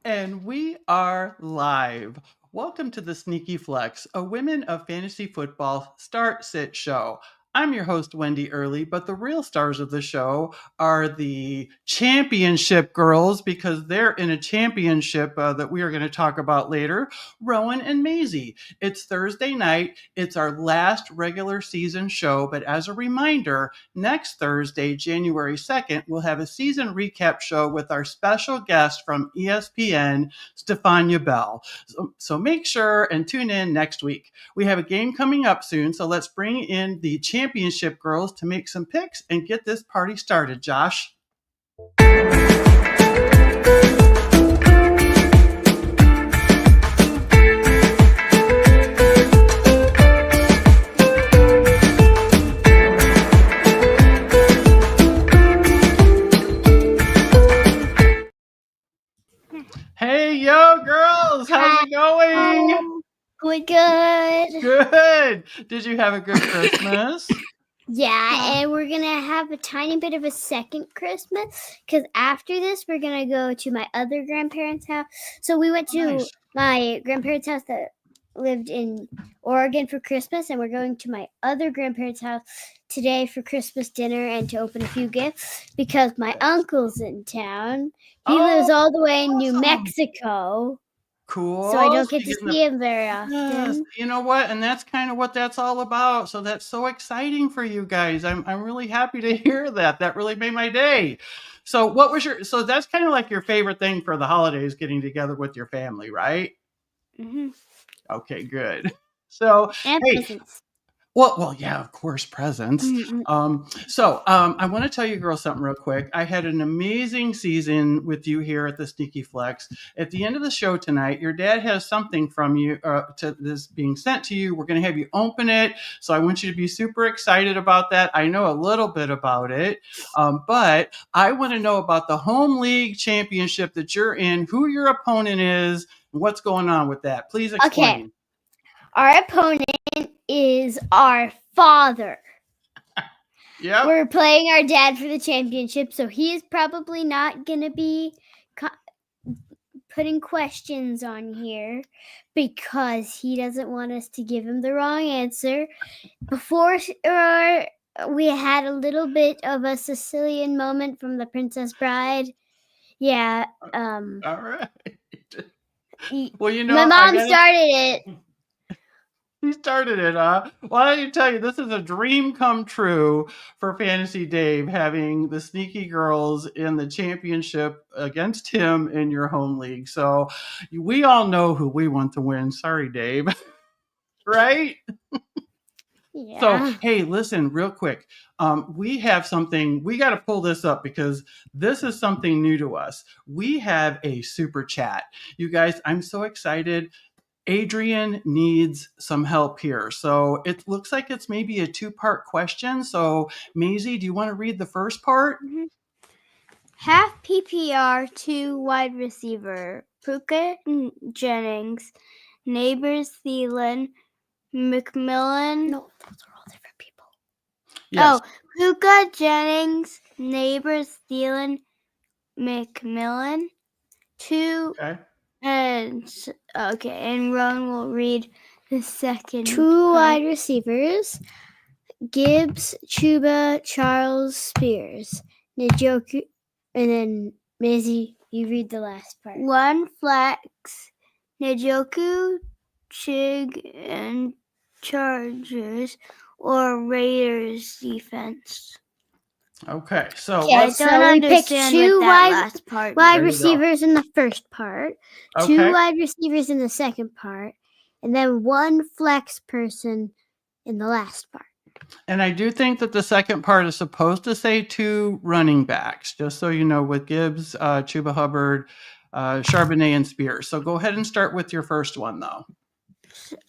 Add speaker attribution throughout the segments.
Speaker 1: And we are live. Welcome to the Sneaky Flex, a Women of Fantasy Football start-sit show. I'm your host, Wendi Earley, but the real stars of the show are the championship girls because they're in a championship that we are going to talk about later, Rowan and Maisy. It's Thursday night. It's our last regular season show, but as a reminder, next Thursday, January 2nd, we'll have a season recap show with our special guest from ESPN, Stefania Bell. So make sure and tune in next week. We have a game coming up soon, so let's bring in the championship girls to make some picks and get this party started. Josh? Hey, yo, girls, how's it going?
Speaker 2: Good.
Speaker 1: Good. Did you have a good Christmas?
Speaker 2: Yeah, and we're going to have a tiny bit of a second Christmas because after this, we're going to go to my other grandparents' house. So we went to my grandparents' house that lived in Oregon for Christmas, and we're going to my other grandparents' house today for Christmas dinner and to open a few gifts because my uncle's in town. He lives all the way in New Mexico.
Speaker 1: Cool.
Speaker 2: So I don't get to see him very often.
Speaker 1: Yes. You know what? And that's kind of what that's all about. So that's so exciting for you guys. I'm really happy to hear that. That really made my day. So so that's kind of like your favorite thing for the holidays, getting together with your family, right?
Speaker 2: Mm-hmm.
Speaker 1: Okay, good. So,
Speaker 2: and presents.
Speaker 1: Well, yeah, of course, presents.
Speaker 2: Mm-hmm.
Speaker 1: I want to tell you girls something real quick. I had an amazing season with you here at the Sneaky Flex. At the end of the show tonight, your dad has something from you to this being sent to you. We're going to have you open it. So I want you to be super excited about that. I know a little bit about it, but I want to know about the home league championship that you're in, who your opponent is, and what's going on with that. Please explain.
Speaker 2: Okay. Our opponent is our father.
Speaker 1: Yeah.
Speaker 2: We're playing our dad for the championship, so he is probably not going to be putting questions on here because he doesn't want us to give him the wrong answer. Before we had a little bit of a Sicilian moment from The Princess Bride. Yeah.
Speaker 1: All right.
Speaker 2: Well, my mom started it.
Speaker 1: He started it, huh? Well, I tell you, this is a dream come true for Fantasy Dave, having the Sneaky Girls in the championship against him in your home league. So we all know who we want to win. Sorry, Dave. Right?
Speaker 2: Yeah.
Speaker 1: So, hey, listen, real quick. We have something, we got to pull this up because this is something new to us. We have a super chat. You guys, I'm so excited. Adrian needs some help here. So it looks like it's maybe a two-part question. So Maisy, do you want to read the first part?
Speaker 3: Mm-hmm. Half PPR, 2 wide receiver, Puka Jennings, Neighbors Thielen, McMillan.
Speaker 2: No, those are all different people.
Speaker 1: Yes.
Speaker 3: Oh, Puka Jennings, Neighbors Thielen, McMillan, 2.
Speaker 1: Okay.
Speaker 3: And Rowan will read the second.
Speaker 2: 2 wide receivers: Gibbs, Chuba, Charles, Spears, Njoku, and then Maisy, you read the last part.
Speaker 3: 1 flex: Njoku, Chig, and Chargers or Raiders defense.
Speaker 1: Okay, so
Speaker 2: we picked 2 wide receivers in the first part, 2 wide receivers in the second part, and then 1 flex person in the last part.
Speaker 1: And I do think that the second part is supposed to say 2 running backs, just so you know, with Gibbs, Chuba Hubbard, Charbonnet, and Spears. So go ahead and start with your first one, though.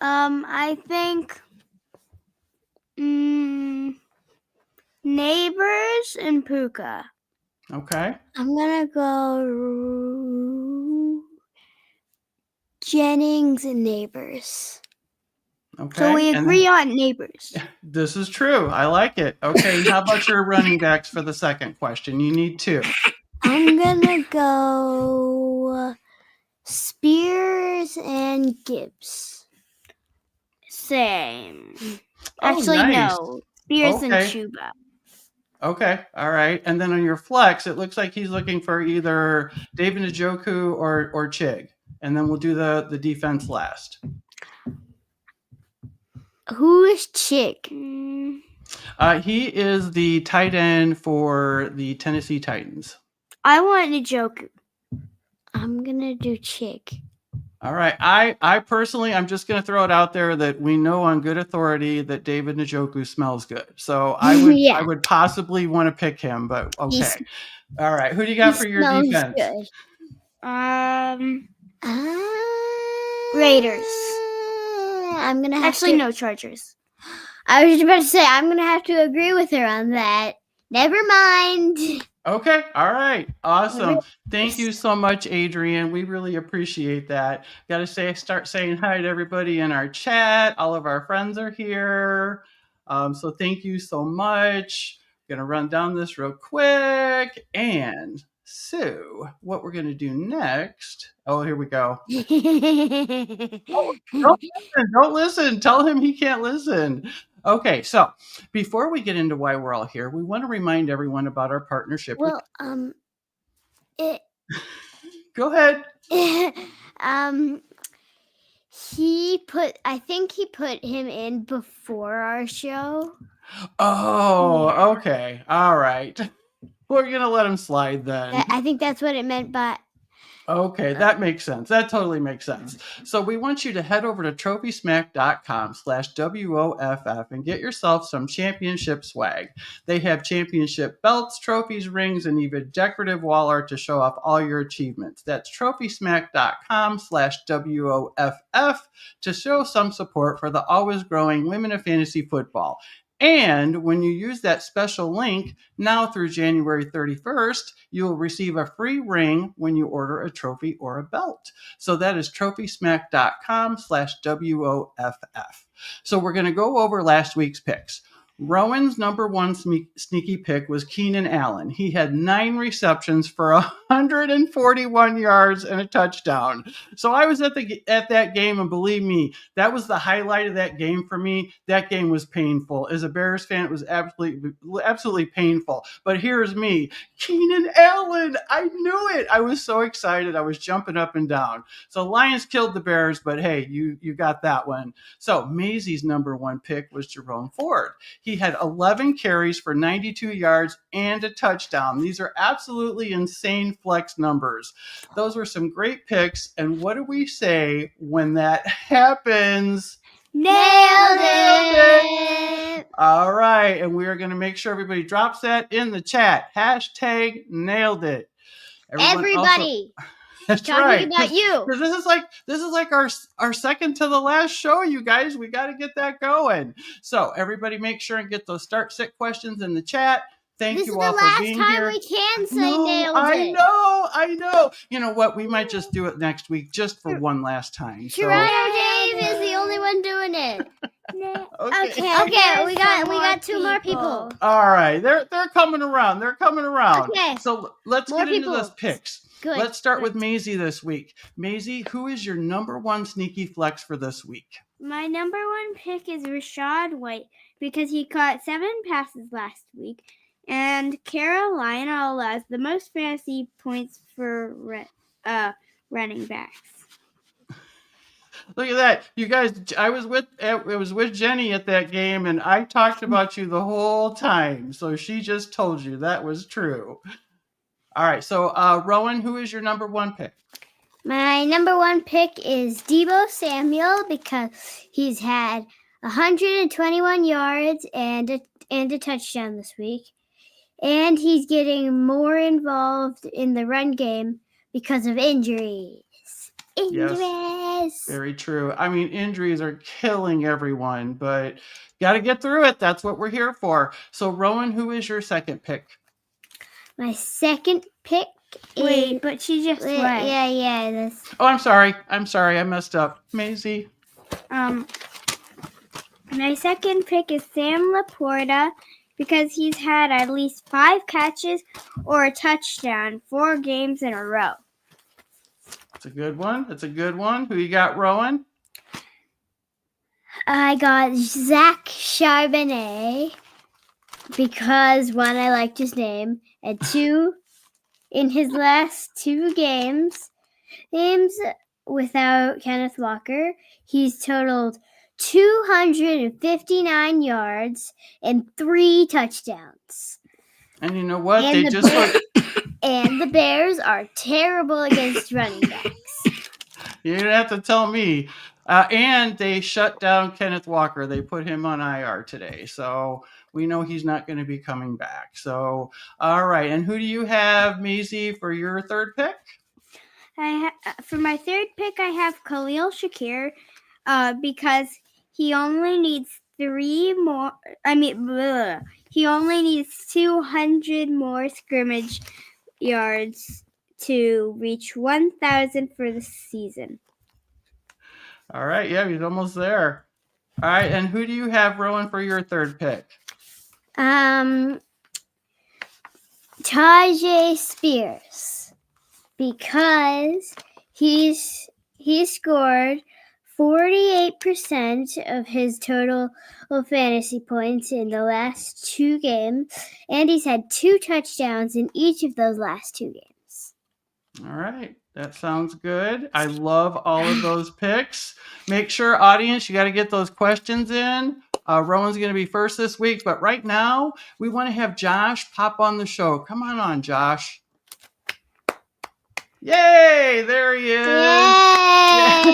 Speaker 3: I think Neighbors and Puka.
Speaker 1: Okay.
Speaker 2: I'm going to go Jennings and Neighbors.
Speaker 1: Okay.
Speaker 3: So we agree on Neighbors.
Speaker 1: This is true. I like it. Okay. How about your running backs for the second question? You need 2.
Speaker 2: I'm going to go Spears and Gibbs.
Speaker 3: Same.
Speaker 1: Oh,
Speaker 3: Actually,
Speaker 1: nice.
Speaker 3: no. Spears and
Speaker 1: Okay.
Speaker 3: Chuba.
Speaker 1: Okay. All right. And then on your flex, it looks like he's looking for either David Njoku or Chig. And then we'll do the defense last.
Speaker 2: Who is Chick?
Speaker 1: He is the tight end for the Tennessee Titans.
Speaker 3: I want Njoku.
Speaker 2: I'm gonna do Chick.
Speaker 1: All right. I personally, I'm just going to throw it out there that we know on good authority that David Njoku smells good. So I would
Speaker 2: Yeah.
Speaker 1: I would possibly want to pick him, but okay.
Speaker 2: He's-
Speaker 1: All right. Who do you got for your
Speaker 2: smells
Speaker 1: defense?
Speaker 2: good.
Speaker 3: Raiders.
Speaker 2: I'm gonna have
Speaker 3: Actually,
Speaker 2: to.
Speaker 3: no, Chargers.
Speaker 2: I was about to say I'm gonna have to agree with her on that. Never mind.
Speaker 1: Okay. All right. Awesome. Thank you so much, Adrian. We really appreciate that. Got to start saying hi to everybody in our chat. All of our friends are here. So thank you so much. Going to run down this real quick. And so what we're going to do next. Oh, here we go. Don't listen. Tell him he can't listen. Okay, so before we get into why we're all here, we want to remind everyone about our partnership.
Speaker 2: Well,
Speaker 1: Go ahead.
Speaker 2: I think he put him in before our show.
Speaker 1: Oh, okay. All right. We're going to let him slide then.
Speaker 2: I think that's what it meant by.
Speaker 1: Okay, that makes sense. That totally makes sense. So we want you to head over to TrophySmack.com/WOFF and get yourself some championship swag. They have championship belts, trophies, rings, and even decorative wall art to show off all your achievements. That's TrophySmack.com/WOFF to show some support for the always growing women of fantasy football. And when you use that special link now through January 31st, you'll receive a free ring when you order a trophy or a belt. So that is TrophySmack.com/WOFF. So we're going to go over last week's picks. Rowan's number one sneaky pick was Keenan Allen. He had 9 receptions for 141 yards and a touchdown. So I was at that game, and believe me, that was the highlight of that game for me. That game was painful. As a Bears fan, it was absolutely painful. But here's me, Keenan Allen. I knew it. I was so excited. I was jumping up and down. So Lions killed the Bears, but hey, you got that one. So Maisy's number one pick was Jerome Ford. He had 11 carries for 92 yards and a touchdown. These are absolutely insane flex numbers. Those were some great picks. And what do we say when that happens?
Speaker 2: Nailed it!
Speaker 1: All right. And we are going to make sure everybody drops that in the chat. # nailed it.
Speaker 2: Everybody.
Speaker 1: That's
Speaker 2: talking
Speaker 1: right.
Speaker 2: about you.
Speaker 1: This is like our second to the last show, you guys. We got to get that going. So everybody, make sure and get those start sit questions in the chat. Thank you all for being here.
Speaker 2: This is the last time we can say nailed it.
Speaker 1: I know. You know what? We might just do it next week, just for one last time.
Speaker 2: Toronto Dave is the only one doing it.
Speaker 3: Okay,
Speaker 2: we got 2 more people.
Speaker 1: All right, they're coming around.
Speaker 2: Okay.
Speaker 1: So let's get into those picks.
Speaker 2: Good.
Speaker 1: Let's start with Maisy this week. Maisy, who is your number one sneaky flex for this week?
Speaker 3: My number one pick is Rachaad White because he caught 7 passes last week, and Carolina allows the most fantasy points for running backs.
Speaker 1: Look at that, you guys! I was with Jenny at that game, and I talked about you the whole time. So she just told you that was true. All right, so Rowan, who is your number one pick?
Speaker 2: My number one pick is Deebo Samuel because he's had 121 yards and a touchdown this week. And he's getting more involved in the run game because of injuries.
Speaker 1: Yes, very true. I mean, injuries are killing everyone, but got to get through it. That's what we're here for. So Rowan, who is your second pick?
Speaker 2: My second pick is...
Speaker 3: Wait, but she just went.
Speaker 2: Yeah.
Speaker 1: Oh, I'm sorry. I messed up. Maisie.
Speaker 3: My second pick is Sam Laporta because he's had at least 5 catches or a touchdown 4 games in a row.
Speaker 1: It's a good one. It's a good one. Who you got, Rowan?
Speaker 2: I got Zach Charbonnet because, one, I liked his name, and two, in his last 2 games without Kenneth Walker, he's totaled 259 yards and 3 touchdowns.
Speaker 1: And you know what?
Speaker 2: And the Bears are terrible against running backs.
Speaker 1: You didn't have to tell me. And they shut down Kenneth Walker. They put him on IR today. So we know he's not going to be coming back. So, all right. And who do you have, Maisy, for your third pick?
Speaker 3: For my third pick, I have Khalil Shakir because he only needs 3 more. He only needs 200 more scrimmage yards to reach 1,000 for the season.
Speaker 1: All right. Yeah, he's almost there. All right. And who do you have, Rowan, for your third pick?
Speaker 2: Tajay Spears, because he scored 48% of his total fantasy points in the last 2 games, and he's had 2 touchdowns in each of those last 2 games.
Speaker 1: All right. That sounds good. I love all of those picks. Make sure, audience, you got to get those questions in. Rowan's going to be first this week, but right now we want to have Josh pop on the show. Come on, Josh. Yay! There he is.
Speaker 2: Yay!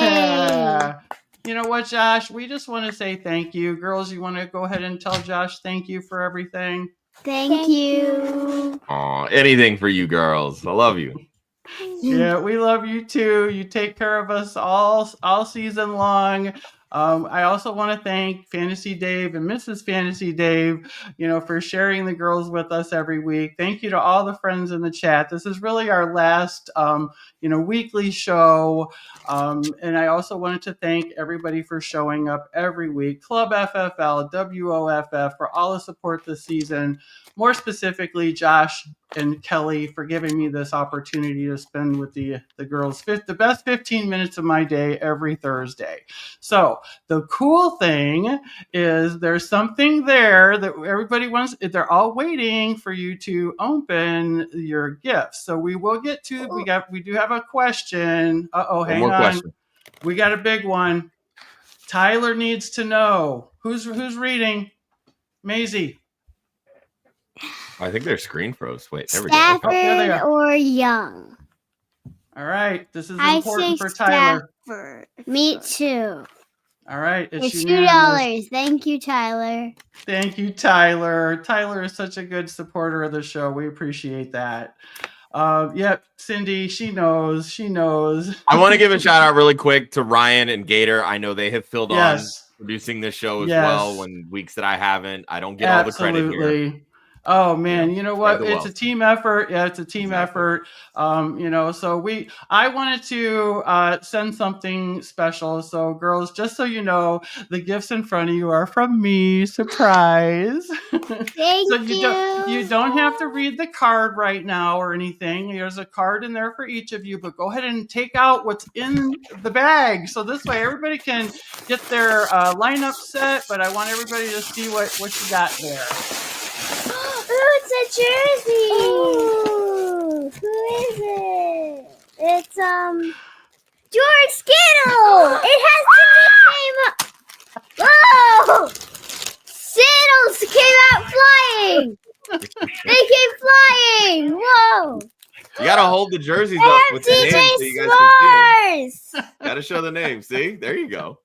Speaker 1: Yeah. You know what, Josh? We just want to say thank you. Girls, you want to go ahead and tell Josh thank you for everything?
Speaker 2: Thank you.
Speaker 4: Aw, anything for you girls. I love you.
Speaker 1: Yeah, we love you too. You take care of us all season long. I also want to thank Fantasy Dave and Mrs. Fantasy Dave, for sharing the girls with us every week. Thank you to all the friends in the chat. This is really our last, weekly show. And I also wanted to thank everybody for showing up every week. Club FFL, WOFF, for all the support this season. More specifically, Josh and Kelly for giving me this opportunity to spend with the girls the best 15 minutes of my day every Thursday. So the cool thing is there's something there that everybody wants. They're all waiting for you to open your gifts. So we will get to, we do have a question. Hang on. Question. We got a big one. Tyler needs to know who's reading. Maisy.
Speaker 4: I think their screen froze. Wait, there we
Speaker 2: go. Stafford or Young?
Speaker 1: All right, this is important for Tyler.
Speaker 2: Stafford. Me too.
Speaker 1: All right, it's
Speaker 2: $2. Thank you, Tyler.
Speaker 1: Thank you, Tyler. Tyler is such a good supporter of the show. We appreciate that. Yep, Cindy, she knows.
Speaker 4: I want to give a shout out really quick to Ryan and Gator. I know they have filled on producing this show as well when weeks that I haven't. I don't get all the credit here.
Speaker 1: Oh man, you know what? It's a team effort. Yeah, it's a team effort. So I wanted to send something special. So girls, just so you know, the gifts in front of you are from me. Surprise.
Speaker 2: Thank you.
Speaker 1: You don't have to read the card right now or anything. There's a card in there for each of you, but go ahead and take out what's in the bag. So this way everybody can get their lineup set, but I want everybody to see what you got there.
Speaker 2: Oh, it's a jersey. Ooh, who is it? It's George Kittle. It has the nickname. Whoa! Skittles came out flying. They came flying. Whoa!
Speaker 4: You gotta hold the jerseys up with the names so you guys can see. Gotta show the name. See, there you go.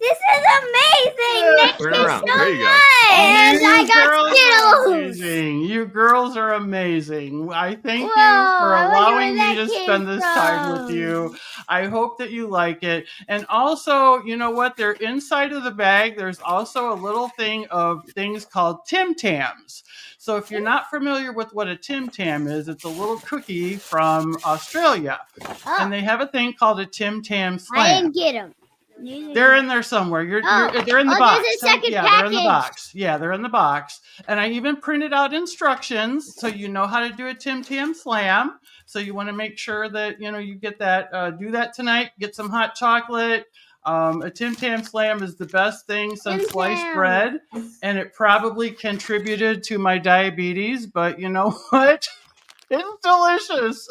Speaker 2: This is amazing! Thank you so
Speaker 4: there you go.
Speaker 2: much! I got Skittles!
Speaker 1: You girls are amazing. I thank you for allowing me to spend this time with you. I hope that you like it. And also, you know what? They're inside of the bag. There's also a little thing of things called Tim Tams. So if you're not familiar with what a Tim Tam is, it's a little cookie from Australia. And they have a thing called a Tim Tam Slam.
Speaker 2: I didn't get them.
Speaker 1: They're in there somewhere. They're in the box.
Speaker 2: There's a second package.
Speaker 1: They're in the box. Yeah, they're in the box. And I even printed out instructions so you know how to do a Tim Tam Slam. So you want to make sure that, you get that, do that tonight, get some hot chocolate. A Tim Tam Slam is the best thing since sliced bread, and it probably contributed to my diabetes, but you know what? It's delicious.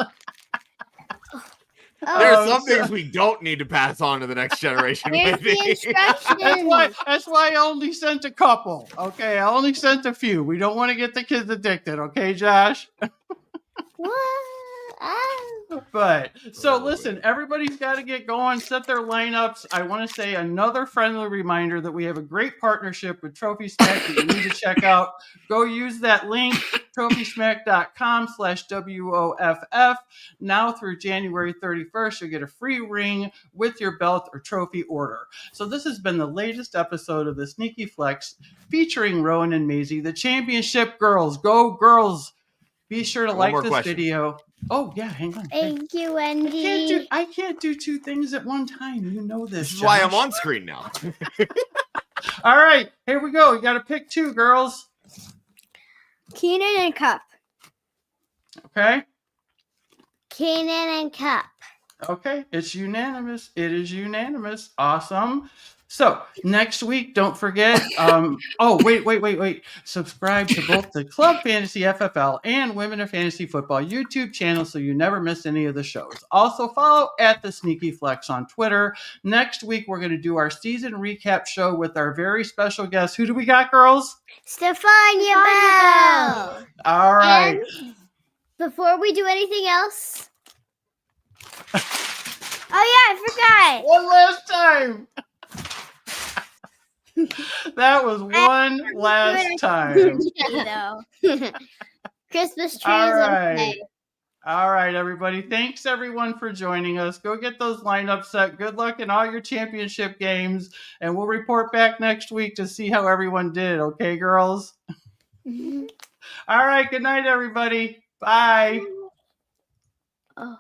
Speaker 4: There are some things we don't need to pass on to the next generation.
Speaker 2: Here's the instructions.
Speaker 1: That's why I only sent a couple. Okay, I only sent a few. We don't want to get the kids addicted. Okay, Josh?
Speaker 2: What?
Speaker 1: But so listen, everybody's got to get going, set their lineups. I want to say another friendly reminder that we have a great partnership with TrophySmack that you need to check out. Go use that link, trophysmack.com/WOFF. Now through January 31st, you'll get a free ring with your belt or trophy order. So this has been the latest episode of the Sneaky Flex featuring Rowan and Maisy, the championship girls. Go girls! Be sure to like this video. Oh, yeah, hang on.
Speaker 2: Thank you, Wendi.
Speaker 1: I can't do two things at one time. You know this.
Speaker 4: This is why I'm on screen now.
Speaker 1: All right, here we go. You got to pick two, girls.
Speaker 3: Keenan and Cup.
Speaker 1: Okay.
Speaker 2: Keenan and Cup.
Speaker 1: Okay, it's unanimous. It is unanimous. Awesome. So next week, don't forget. Oh, wait. Subscribe to both the Club Fantasy FFL and Women of Fantasy Football YouTube channels so you never miss any of the shows. Also follow at the Sneaky Flex on Twitter. Next week, we're going to do our season recap show with our very special guest. Who do we got, girls?
Speaker 2: Stefania Bell.
Speaker 1: All right.
Speaker 2: And before we do anything else.
Speaker 3: Oh, yeah, I forgot.
Speaker 1: One last time. That was one last time.
Speaker 2: Christmas tree is okay.
Speaker 1: All right, everybody. Thanks, everyone, for joining us. Go get those lineups set. Good luck in all your championship games. And we'll report back next week to see how everyone did. Okay, girls? All right. Good night, everybody. Bye.
Speaker 2: Oh.